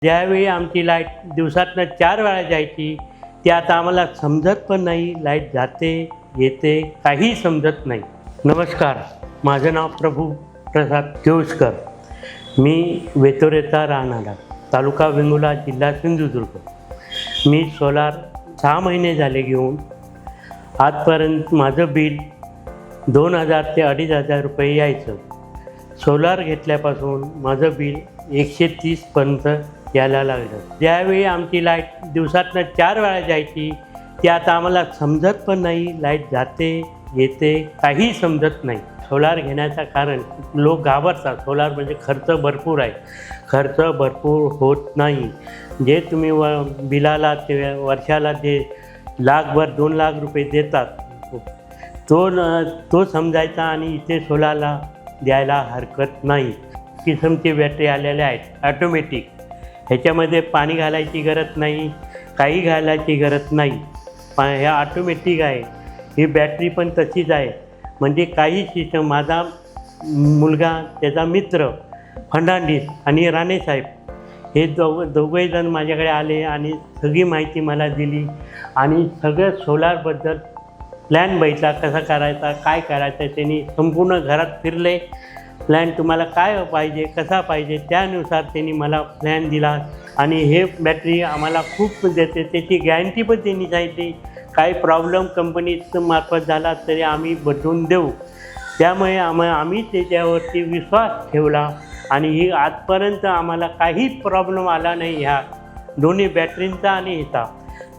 ज्यावेळी आमची लाईट दिवसातनं 4 वेळा जायची ते आता आम्हाला समजत पण नाही. लाईट जाते येते काही समजत नाही. नमस्कार, माझं नाव प्रभू प्रसाद केळुसकर. मी वेतोरेचा राहणारा, तालुका वेंगुर्ला, जिल्हा सिंधुदुर्ग. मी सोलार 6 महिने झाले घेऊन. आजपर्यंत माझं बिल 2000 ते 2500 रुपये यायचं. सोलार घेतल्यापासून माझं बिल 130 पर्यंत यायला लागलं. ज्यावेळी आमची लाईट दिवसातनं 4 वेळा जायची ते आता आम्हाला समजत पण नाही. लाईट जाते येते काही समजत नाही. सोलार घेण्याचं कारण लोक घाबरतात. सोलार म्हणजे खर्च भरपूर आहे. खर्च भरपूर होत नाही. जे तुम्ही बिलाला ते वर्षाला जे लाखभर 2 लाख रुपये देतात तो समजायचा आणि इथे सोलारला द्यायला हरकत नाही. किसमचे बॅटरी आलेले आहेत ॲटोमॅटिक. ह्याच्यामध्ये पाणी घालायची गरज नाही, काही घालायची गरज नाही. ह्या ऑटोमॅटिक आहे. ही बॅटरी पण तशीच आहे. म्हणजे काही सिस्टम. माझा मुलगा, त्याचा मित्र फर्नांडिस आणि राणेसाहेब हे दोघेजण माझ्याकडे आले आणि सगळी माहिती मला दिली आणि सगळं सोलारबद्दल प्लॅन बघितला, कसा करायचा काय करायचं. त्यांनी संपूर्ण घरात फिरले. प्लॅन तुम्हाला काय पाहिजे कसा पाहिजे त्यानुसार त्यांनी मला प्लॅन दिला आणि हे बॅटरी आम्हाला खूप देते. त्याची गॅरंटी पण त्यांनी सांगितली. काही प्रॉब्लेम कंपनीचं मार्फत झाला तरी आम्ही बदलून देऊ. त्यामुळे आम्ही त्याच्यावरती विश्वास ठेवला आणि ही आजपर्यंत आम्हाला काही प्रॉब्लेम आला नाही ह्या दोन्ही बॅटरींचा आणि ह्याचा.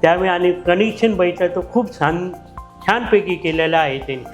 त्यामुळे आणि कनेक्शन बघितलं तर खूप छानपैकी केलेलं आहे त्यांनी.